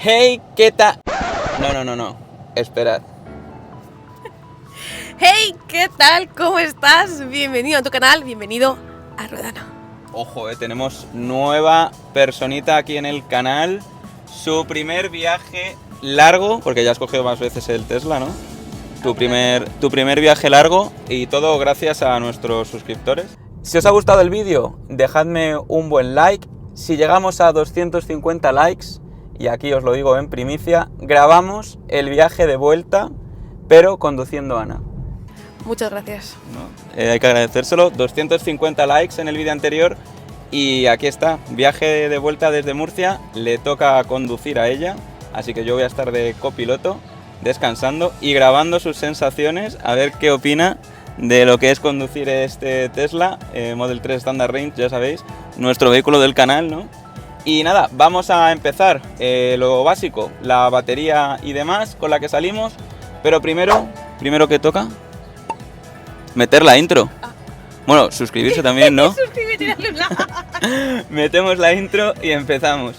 Hey, ¿qué tal? No. Esperad. Hey, ¿qué tal? ¿Cómo estás? Bienvenido a tu canal, bienvenido a Ruedano. Ojo, tenemos nueva personita aquí en el canal. Su primer viaje largo, porque ya has cogido más veces el Tesla, ¿no? Tu primer viaje largo y todo gracias a nuestros suscriptores. Si os ha gustado el vídeo, dejadme un buen like. Si llegamos a 250 likes, y aquí os lo digo en primicia, grabamos el viaje de vuelta, pero conduciendo a Ana. Muchas gracias. ¿No? Hay que agradecérselo. 250 likes en el vídeo anterior y aquí está, viaje de vuelta desde Murcia. Le toca conducir a ella, así que yo voy a estar de copiloto, descansando y grabando sus sensaciones, a ver qué opina de lo que es conducir este Tesla Model 3 Standard Range, ya sabéis, nuestro vehículo del canal, ¿no? Y nada, vamos a empezar lo básico, la batería y demás con la que salimos, pero primero que toca meter la intro. Bueno, suscribirse también, ¿no? Suscríbete y dale un like. Metemos la intro y empezamos.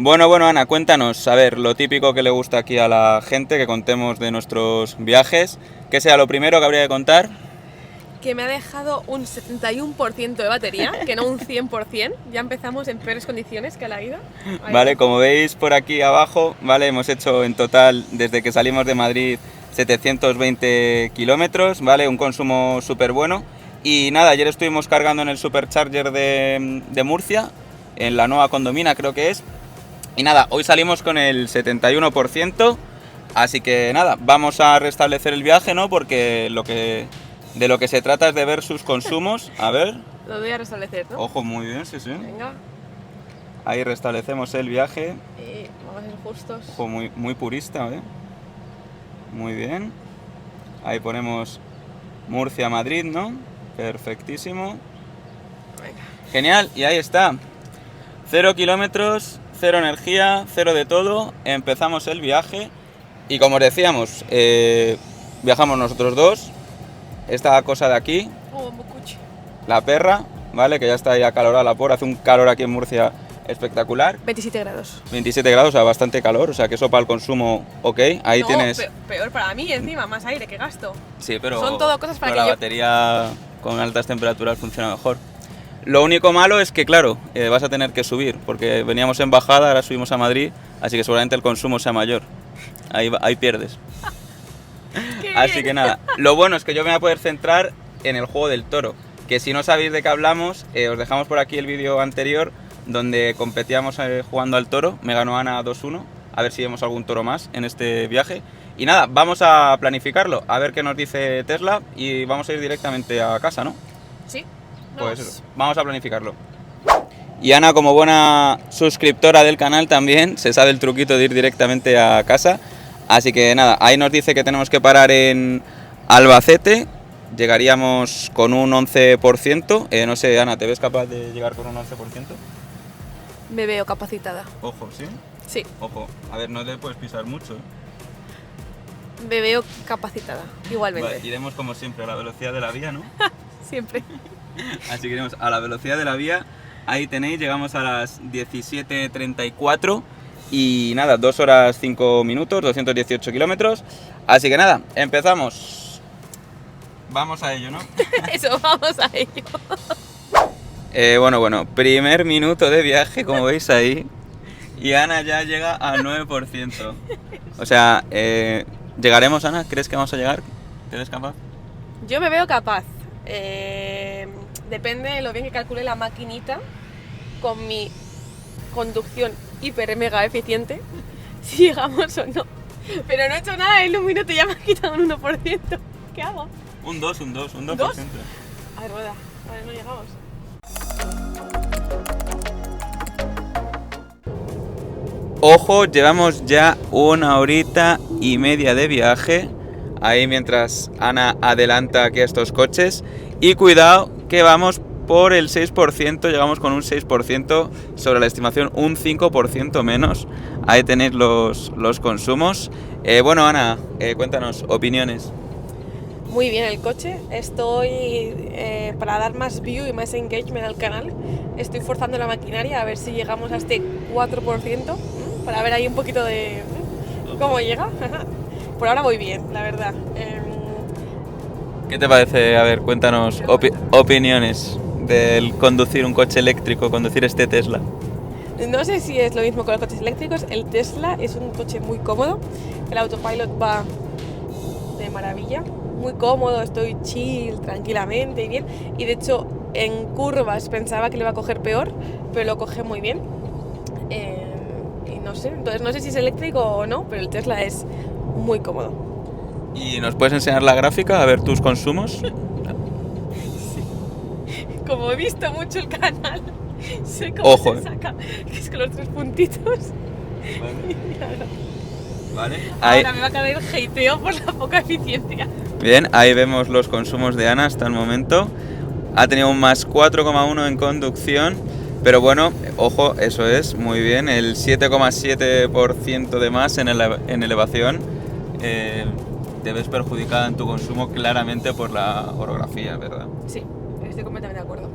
Bueno, Ana, cuéntanos, a ver, lo típico que le gusta aquí a la gente, que contemos de nuestros viajes. ¿Qué sea lo primero que habría que contar? Que me ha dejado un 71% de batería, que no un 100%. Ya empezamos en peores condiciones que a la ida. Ahí. Vale, como veis por aquí abajo, vale, hemos hecho en total, desde que salimos de Madrid, 720 kilómetros, vale, un consumo súper bueno. Y nada, ayer estuvimos cargando en el Supercharger de Murcia, en la nueva Condomina creo que es. Y nada, hoy salimos con el 71%, así que nada, vamos a restablecer el viaje, ¿no? Porque de lo que se trata es de ver sus consumos. A ver. Lo voy a restablecer, ¿no? Ojo, muy bien, sí. Venga. Ahí restablecemos el viaje. Vamos a ser justos. Ojo, muy purista, ¿eh? Muy bien. Ahí ponemos Murcia-Madrid, ¿no? Perfectísimo. Venga. Genial, y ahí está. 0 kilómetros, 0 energía, 0 de todo. Empezamos el viaje. Y como os decíamos, viajamos nosotros dos. Esta cosa de aquí, la perra, ¿vale? Que ya está ahí acalorada la por. Hace un calor aquí en Murcia espectacular. 27 grados. 27 grados, o sea, bastante calor. O sea, que eso para el consumo, ok. Ahí no, tienes... peor para mí, encima, más aire que gasto. Sí, pero... Son todo cosas para pero que la yo... batería con altas temperaturas funciona mejor. Lo único malo es que, claro, vas a tener que subir, porque veníamos en bajada, ahora subimos a Madrid, así que seguramente el consumo sea mayor. Ahí pierdes. Así que nada, lo bueno es que yo me voy a poder centrar en el juego del toro, que si no sabéis de qué hablamos, os dejamos por aquí el vídeo anterior donde competíamos jugando al toro. Me ganó Ana 2-1, a ver si vemos algún toro más en este viaje. Y nada, vamos a planificarlo, a ver qué nos dice Tesla y vamos a ir directamente a casa, ¿no? Sí. Pues eso, vamos a planificarlo. Y Ana, como buena suscriptora del canal también, se sabe el truquito de ir directamente a casa. Así que nada, ahí nos dice que tenemos que parar en Albacete. Llegaríamos con un 11%. No sé, Ana, ¿te ves capaz de llegar con un 11%? Me veo capacitada. Ojo, ¿sí? Sí. Ojo, a ver, no le puedes pisar mucho. Me veo capacitada, igualmente. Vale, iremos como siempre a la velocidad de la vía, ¿no? Siempre. Así que iremos a la velocidad de la vía. Ahí tenéis, llegamos a las 17:34 y nada, 2 horas 5 minutos, 218 kilómetros. Así que nada, empezamos. Vamos a ello, ¿no? Eso, vamos a ello. Bueno, primer minuto de viaje, como veis ahí. Y Ana ya llega al 9%. O sea, ¿llegaremos, Ana? ¿Crees que vamos a llegar? ¿Te ves capaz? Yo me veo capaz. Depende de lo bien que calcule la maquinita con mi conducción hiper mega eficiente, si llegamos o no. Pero no he hecho nada en un minuto y ya me ha quitado un 1%. ¿Qué hago? Un 2%. ¿2? A ver, rueda. A ver, no llegamos. Ojo, llevamos ya 1 horita y media de viaje. Ahí mientras Ana adelanta aquí a estos coches. Y cuidado que vamos por el 6%, llegamos con un 6% sobre la estimación, un 5% menos. Ahí tenéis los consumos. Bueno, Ana, cuéntanos, opiniones. Muy bien el coche. Estoy, para dar más view y más engagement al canal, estoy forzando la maquinaria a ver si llegamos a este 4%, para ver ahí un poquito de cómo llega. Por ahora voy bien, la verdad. ¿Qué te parece? A ver, cuéntanos opiniones del conducir un coche eléctrico, conducir este Tesla. No sé si es lo mismo con los coches eléctricos. El Tesla es un coche muy cómodo. El autopilot va de maravilla. Muy cómodo, estoy chill, tranquilamente y bien. Y de hecho, en curvas pensaba que lo iba a coger peor, pero lo coge muy bien. Y no sé, entonces no sé si es eléctrico o no, pero el Tesla es muy cómodo. ¿Y nos puedes enseñar la gráfica, a ver tus consumos? Sí. Como he visto mucho el canal, sé cómo se saca, que es con los 3 puntitos. Vale. Ahora me va a caer el hateo por la poca eficiencia. Bien, ahí vemos los consumos de Ana hasta el momento. Ha tenido un más 4,1 en conducción, pero bueno, ojo, eso es, muy bien, el 7,7% de más en elevación. Te ves perjudicada en tu consumo claramente por la orografía, ¿verdad? Sí, estoy completamente de acuerdo.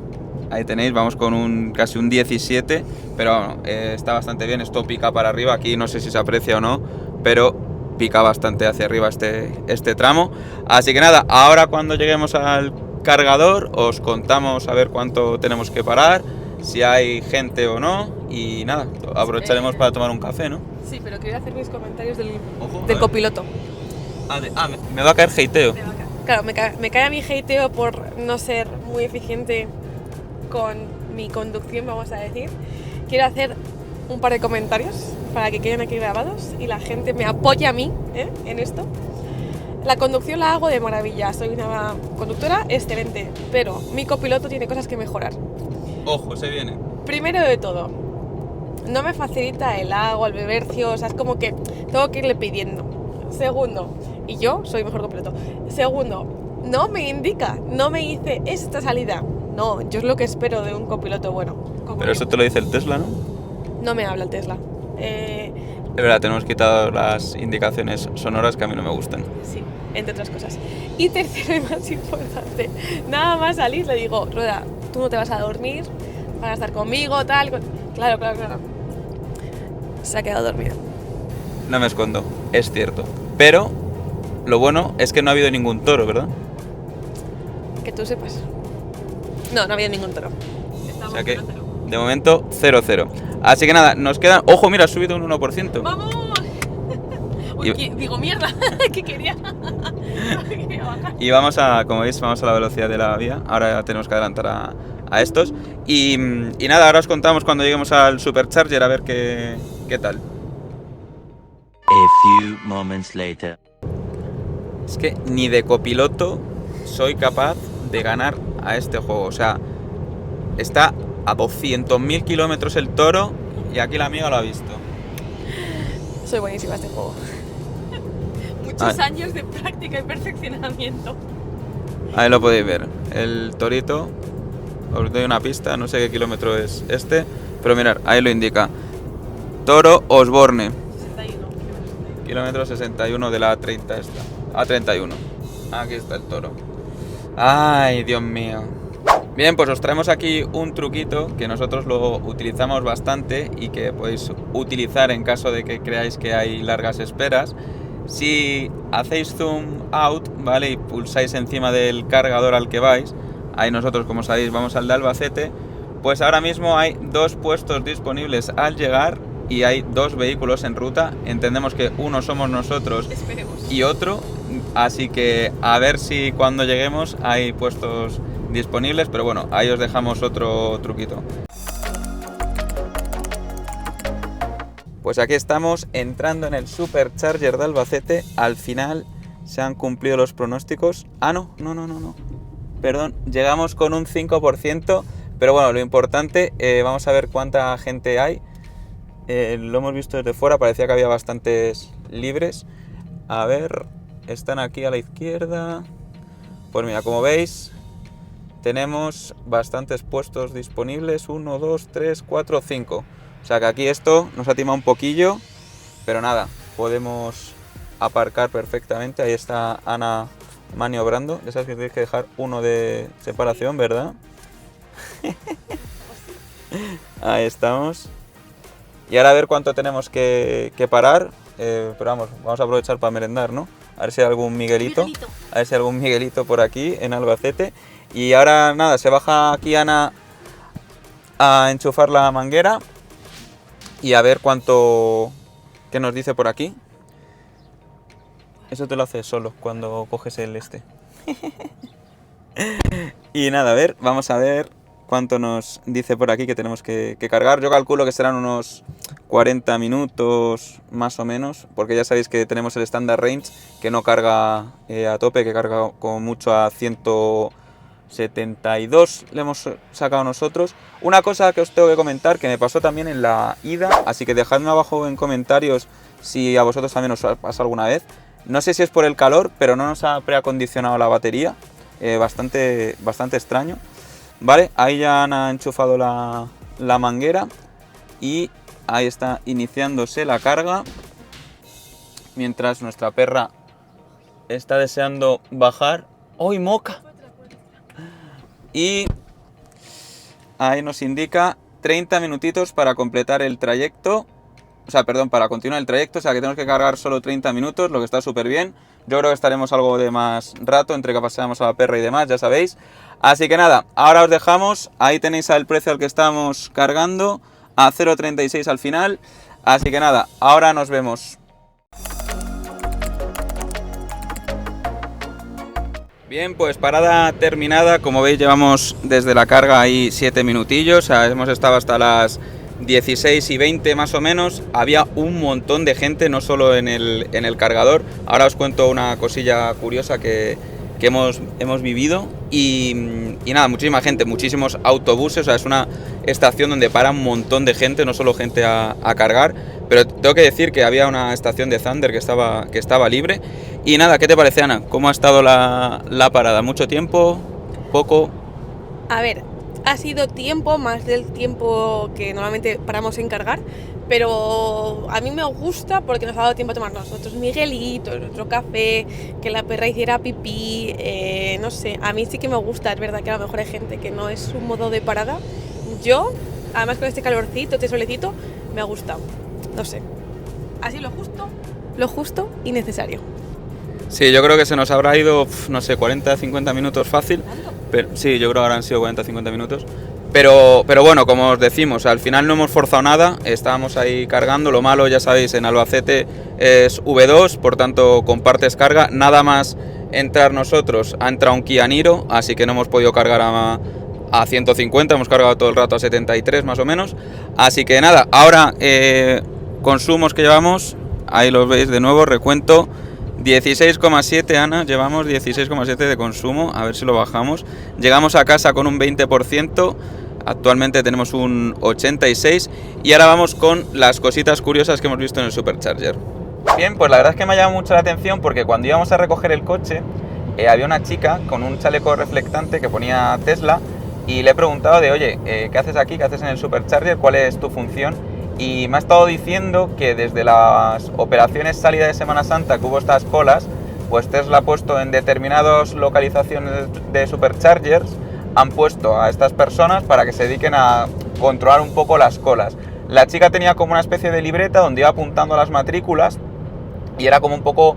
Ahí tenéis, vamos con casi un 17, pero bueno, está bastante bien, esto pica para arriba, aquí no sé si se aprecia o no, pero pica bastante hacia arriba este tramo. Así que nada, ahora cuando lleguemos al cargador os contamos a ver cuánto tenemos que parar, si hay gente o no, y nada, aprovecharemos para tomar un café, ¿no? Sí, pero quería hacer mis comentarios del Del copiloto. Me va a caer hateo. Claro, me cae a mi hateo por no ser muy eficiente con mi conducción, vamos a decir. Quiero hacer un par de comentarios para que queden aquí grabados y la gente me apoye a mí en esto. La conducción la hago de maravilla, soy una conductora excelente, pero mi copiloto tiene cosas que mejorar. Ojo, se viene. Primero de todo, no me facilita el agua, el bebercio, o sea, es como que tengo que irle pidiendo. Segundo, y yo soy mejor copiloto. Segundo, no me indica, no me dice esta salida. No, yo es lo que espero de un copiloto bueno. Pero eso te lo dice el Tesla, ¿no? No me habla el Tesla. Es verdad, tenemos quitado las indicaciones sonoras que a mí no me gustan. Sí, entre otras cosas. Y tercero y más importante, nada más salir le digo, Rueda, tú no te vas a dormir, vas a estar conmigo, tal. Claro. Se ha quedado dormido. No me escondo, es cierto. Pero lo bueno es que no ha habido ningún toro, ¿verdad? Que tú sepas. No ha habido ningún toro. O sea que, de momento, 0-0. Así que nada, nos quedan... ¡Ojo, mira, ha subido un 1%! ¡Vamos! Uy, digo, mierda, que quería bajar. Y vamos a, como veis, vamos a la velocidad de la vía. Ahora tenemos que adelantar a estos. Y nada, ahora os contamos cuando lleguemos al Supercharger a ver qué tal. A few moments later. Es que ni de copiloto soy capaz de ganar a este juego. O sea, está a 200.000 kilómetros el toro y aquí la amiga lo ha visto. Soy buenísima a este juego. Muchos años de práctica y perfeccionamiento. Ahí lo podéis ver. El torito, os doy una pista, no sé qué kilómetro es este, pero mirad, ahí lo indica. Toro Osborne. 61. Kilómetro 61 de la A30 esta. A31. Aquí está el toro. Ay, Dios mío. Bien, pues os traemos aquí un truquito que nosotros lo utilizamos bastante y que podéis utilizar en caso de que creáis que hay largas esperas. Si hacéis zoom out, ¿vale? Y pulsáis encima del cargador al que vais, ahí nosotros, como sabéis, vamos al de Albacete, pues ahora mismo hay 2 puestos disponibles al llegar y hay 2 vehículos en ruta. Entendemos que uno somos nosotros. Esperemos. Y otro, así que a ver si cuando lleguemos hay puestos disponibles, pero bueno, ahí os dejamos otro truquito. Pues aquí estamos entrando en el Supercharger de Albacete. Al final se han cumplido los pronósticos. Ah, no. Perdón, llegamos con un 5%, pero bueno, lo importante, vamos a ver cuánta gente hay. Lo hemos visto desde fuera, parecía que había bastantes libres. A ver, están aquí a la izquierda. Pues mira, como veis, tenemos bastantes puestos disponibles. 1, 2, 3, 4, 5. O sea que aquí esto nos ha timado un poquillo, pero nada, podemos aparcar perfectamente. Ahí está Ana maniobrando. Ya sabes que tienes que dejar uno de separación, ¿verdad? Ahí estamos. Y ahora a ver cuánto tenemos que parar. Pero vamos a aprovechar para merendar, ¿no? A ver si hay algún Miguelito. A ver si hay algún Miguelito por aquí en Albacete. Y ahora nada, se baja aquí Ana a enchufar la manguera. Y a ver cuánto... ¿Qué nos dice por aquí? Eso te lo haces solo cuando coges el este. Y nada, a ver, vamos a ver cuánto nos dice por aquí que tenemos que cargar. Yo calculo que serán unos 40 minutos más o menos, porque ya sabéis que tenemos el standard range que no carga a tope, que carga como mucho a 172 le hemos sacado nosotros. Una cosa que os tengo que comentar que me pasó también en la ida, así que dejadme abajo en comentarios si a vosotros también os ha pasado alguna vez. No sé si es por el calor, pero no nos ha preacondicionado la batería, bastante extraño. Vale, ahí ya han enchufado la manguera y ahí está iniciándose la carga, mientras nuestra perra está deseando bajar. ¡Uy, moca! Y ahí nos indica 30 minutitos para completar el trayecto. O sea, perdón, para continuar el trayecto. O sea, que tenemos que cargar solo 30 minutos, lo que está súper bien. Yo creo que estaremos algo de más rato entre que paseamos a la perra y demás, ya sabéis. Así que nada, ahora os dejamos. Ahí tenéis el precio al que estamos cargando, a 0,36 al final. Así que nada, ahora nos vemos. Bien, pues parada terminada. Como veis, llevamos desde la carga ahí 7 minutillos. O sea, hemos estado hasta las 16:20 más o menos. Había un montón de gente, no solo en el cargador. Ahora os cuento una cosilla curiosa que hemos vivido. Y nada, muchísima gente, muchísimos autobuses. O sea, es una estación donde para un montón de gente, no solo gente a cargar. Pero tengo que decir que había una estación de Thunder que estaba libre. Y nada, ¿qué te parece, Ana? ¿Cómo ha estado la parada? ¿Mucho tiempo? ¿Poco? A ver, ha sido tiempo, más del tiempo que normalmente paramos en cargar, pero a mí me gusta porque nos ha dado tiempo a tomar nosotros Miguelito, nuestro café, que la perra hiciera pipí, no sé, a mí sí que me gusta. Es verdad que a lo mejor hay gente que no es un modo de parada. Yo, además con este calorcito, este solecito, me ha gustado, no sé, así lo justo y necesario. Sí, yo creo que se nos habrá ido, no sé, 40-50 minutos fácil. Pero, sí, yo creo que habrán sido 40-50 minutos. Pero bueno, como os decimos, al final no hemos forzado nada, estábamos ahí cargando. Lo malo, ya sabéis, en Albacete es V2, por tanto compartes carga. Nada más entrar nosotros, ha entrado un Kia Niro, así que no hemos podido cargar a 150, hemos cargado todo el rato a 73 más o menos. Así que nada, ahora consumos que llevamos, ahí los veis de nuevo, recuento. 16,7, Ana, llevamos 16,7 de consumo, a ver si lo bajamos. Llegamos a casa con un 20%, actualmente tenemos un 86%. Y ahora vamos con las cositas curiosas que hemos visto en el Supercharger. Bien, pues la verdad es que me ha llamado mucho la atención porque cuando íbamos a recoger el coche había una chica con un chaleco reflectante que ponía Tesla y le he preguntado de, oye, ¿qué haces aquí? ¿Qué haces en el Supercharger? ¿Cuál es tu función? Y me ha estado diciendo que desde las operaciones salida de Semana Santa que hubo estas colas, pues Tesla ha puesto en determinadas localizaciones de Superchargers, han puesto a estas personas para que se dediquen a controlar un poco las colas. La chica tenía como una especie de libreta donde iba apuntando las matrículas y era como un poco,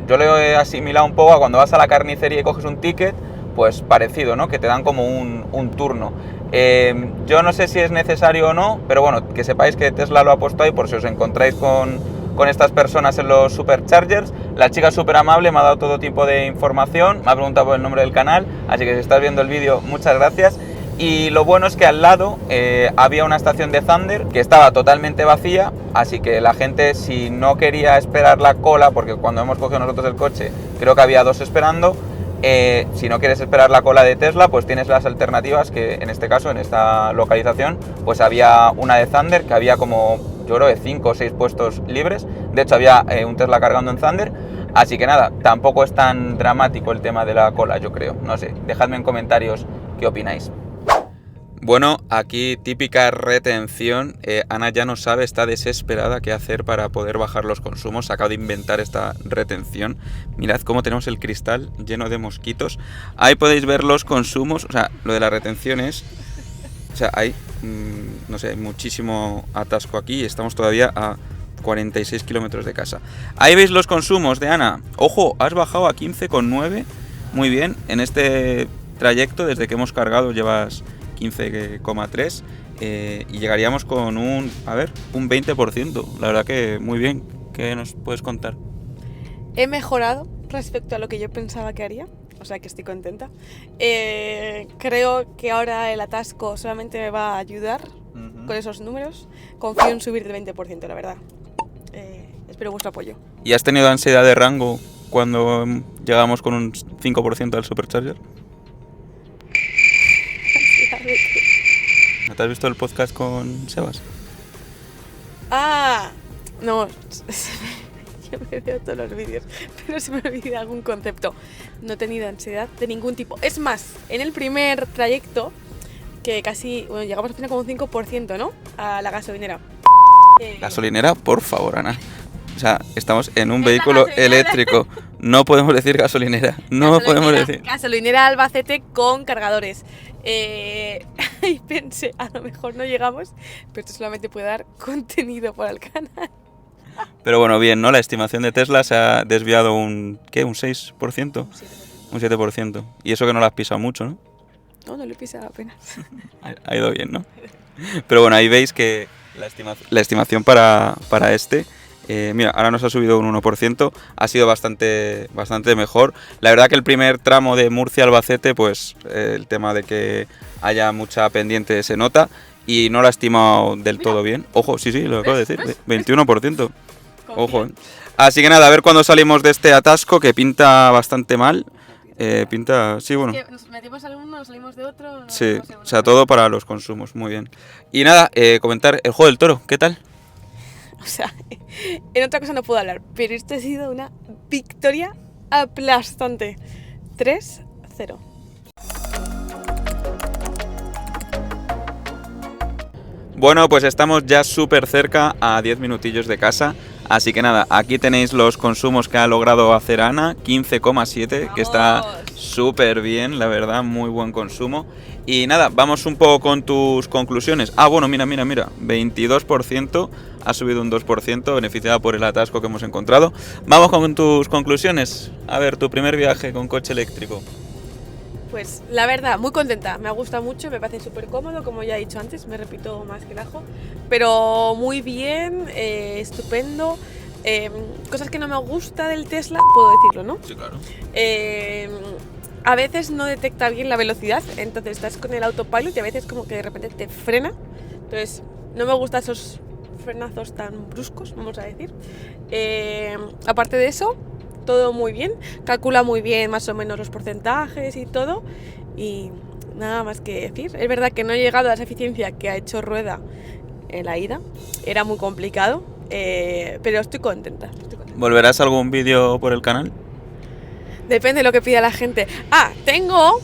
yo lo he asimilado un poco a cuando vas a la carnicería y coges un ticket, pues parecido, ¿no? Que te dan como un turno. Yo no sé si es necesario o no, pero bueno, que sepáis que Tesla lo ha puesto ahí por si os encontráis con estas personas en los Superchargers. La chica es súper amable, me ha dado todo tipo de información, me ha preguntado por el nombre del canal, así que si estás viendo el vídeo, muchas gracias. Y lo bueno es que al lado había una estación de Thunder que estaba totalmente vacía, así que la gente, si no quería esperar la cola, porque cuando hemos cogido nosotros el coche creo que había 2 esperando, si no quieres esperar la cola de Tesla, pues tienes las alternativas, que en este caso, en esta localización, pues había una de Thunder, que había como, yo creo, de 5 o 6 puestos libres. De hecho, había un Tesla cargando en Thunder. Así que nada, tampoco es tan dramático el tema de la cola, yo creo. No sé, dejadme en comentarios qué opináis. Bueno, aquí típica retención. Ana ya no sabe, está desesperada qué hacer para poder bajar los consumos. Se acaba de inventar esta retención. Mirad cómo tenemos el cristal lleno de mosquitos. Ahí podéis ver los consumos. O sea, lo de la retención es... O sea, hay, no sé, hay muchísimo atasco aquí y estamos todavía a 46 kilómetros de casa. Ahí veis los consumos de Ana. Ojo, has bajado a 15,9. Muy bien, en este trayecto, desde que hemos cargado, llevas 15,3 y llegaríamos con un 20%. La verdad que muy bien. ¿Qué nos puedes contar? He mejorado respecto a lo que yo pensaba que haría, o sea que estoy contenta. Creo que ahora el atasco solamente me va a ayudar con esos números. Confío en subir del 20%, la verdad. Espero vuestro apoyo. ¿Y has tenido ansiedad de rango cuando llegamos con un 5% al Supercharger? ¿No te has visto el podcast con Sebas? Ah, no, yo me veo todos los vídeos, pero se me olvida algún concepto. No he tenido ansiedad de ningún tipo. Es más, en el primer trayecto, que casi, bueno, llegamos al final como un 5%, ¿no? A la gasolinera. Gasolinera, por favor, Ana. O sea, estamos en un Es la vehículo gasolinera. eléctrico. No podemos decir gasolinera. No podemos decir. Gasolinera Albacete con cargadores. Y pensé, a lo mejor no llegamos, pero esto solamente puede dar contenido para el canal. Pero bueno, bien, ¿no? La estimación de Tesla se ha desviado un 6%. Un 7%. Y eso que no la has pisado mucho, ¿no? No, no lo he pisado apenas. Ha ido bien, ¿no? Pero bueno, ahí veis que la estimación para este... mira, ahora nos ha subido un 1%, ha sido bastante mejor. La verdad que el primer tramo de Murcia-Albacete, pues el tema de que haya mucha pendiente se nota y no lo ha estimado del todo bien. Ojo, sí, lo acabo de decir, 21%. Ojo, Así que nada, a ver cuándo salimos de este atasco que pinta bastante mal. Sí, bueno. Es que nos metimos al uno, nos salimos de otro. No, Sí, no sé, o sea, todo para los consumos, muy bien. Y nada, comentar el juego del toro, ¿qué tal? O sea, en otra cosa no puedo hablar, pero esto ha sido una victoria aplastante. 3-0. Bueno, pues estamos ya súper cerca, a 10 minutillos de casa. Así que nada, aquí tenéis los consumos que ha logrado hacer Ana, 15,7, que está súper bien, la verdad, muy buen consumo. Y nada, vamos un poco con tus conclusiones. Ah, bueno, mira, 22%, ha subido un 2%, beneficiada por el atasco que hemos encontrado. Vamos con tus conclusiones. A ver, tu primer viaje con coche eléctrico. Pues la verdad, muy contenta, me ha gustado mucho, me parece súper cómodo, como ya he dicho antes, me repito más que el ajo, pero muy bien, estupendo. Cosas que no me gusta del Tesla, puedo decirlo, ¿no? Sí, claro. A veces no detecta bien la velocidad, entonces estás con el autopilot y a veces como que de repente te frena, entonces no me gustan esos frenazos tan bruscos, vamos a decir. Aparte de eso, todo muy bien, calcula muy bien más o menos los porcentajes y todo, y nada más que decir. Es verdad que no he llegado a esa eficiencia que ha hecho Rueda en la ida, era muy complicado, pero estoy contenta. ¿Volverás a algún vídeo por el canal? Depende de lo que pida la gente. Ah, tengo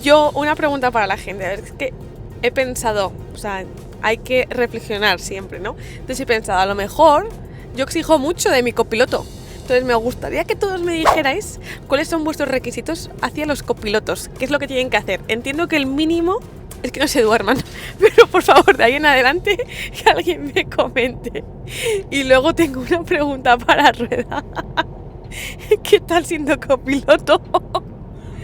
yo una pregunta para la gente. A ver, es que he pensado, o sea, hay que reflexionar siempre, ¿no? Entonces he pensado, a lo mejor yo exijo mucho de mi copiloto. Entonces me gustaría que todos me dijerais cuáles son vuestros requisitos hacia los copilotos, qué es lo que tienen que hacer. Entiendo que el mínimo es que no se duerman, pero por favor, de ahí en adelante que alguien me comente. Y luego tengo una pregunta para Rueda. ¿Qué tal siendo copiloto?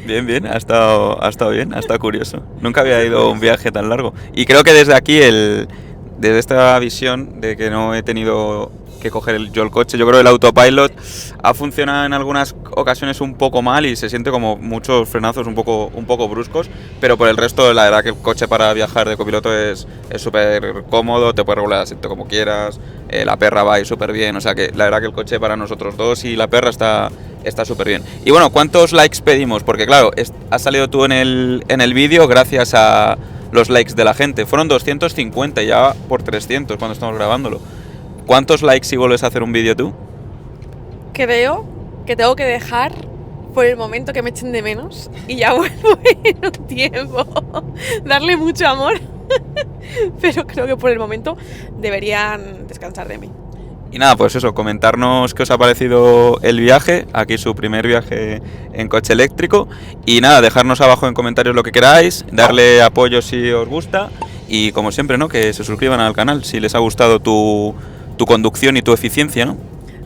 Bien, ha estado bien, ha estado curioso. Nunca había ido a un viaje tan largo. Y creo que desde aquí, desde esta visión de que no he tenido que coger yo el coche, yo creo que el autopilot ha funcionado en algunas ocasiones un poco mal y se siente como muchos frenazos un poco bruscos, pero por el resto la verdad que el coche para viajar de copiloto es súper cómodo, te puedes regular el asiento como quieras, la perra va ahí súper bien, o sea que la verdad que el coche para nosotros dos y la perra está súper bien. Y bueno, ¿cuántos likes pedimos? Porque claro, has salido tú en el vídeo gracias a los likes de la gente, fueron 250 ya por 300 cuando estamos grabándolo. ¿Cuántos likes si vuelves a hacer un vídeo tú? Creo que tengo que dejar por el momento que me echen de menos y ya vuelvo en un tiempo. Darle mucho amor, pero creo que por el momento deberían descansar de mí. Y nada, pues eso, comentarnos qué os ha parecido el viaje, aquí su primer viaje en coche eléctrico. Y nada, dejarnos abajo en comentarios lo que queráis, darle apoyo si os gusta. Y como siempre, ¿no? Que se suscriban al canal si les ha gustado tu conducción y tu eficiencia, ¿no?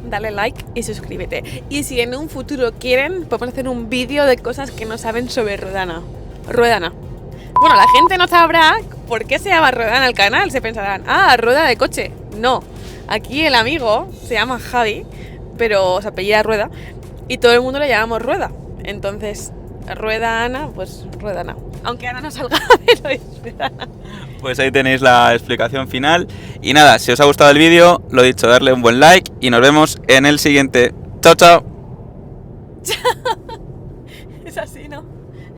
Dale like y suscríbete. Y si en un futuro quieren, podemos hacer un vídeo de cosas que no saben sobre Ruedana. Bueno, la gente no sabrá por qué se llama Ruedana el canal. Se pensarán, rueda de coche. No. Aquí el amigo se llama Javi, pero se apellida Rueda, y todo el mundo le llamamos Rueda. Entonces, Rueda Ana, pues Rueda Ana. Aunque Ana no salga, pero es Rueda Ana. Pues ahí tenéis la explicación final. Y nada, si os ha gustado el vídeo, lo dicho, darle un buen like y nos vemos en el siguiente. Chao, chao.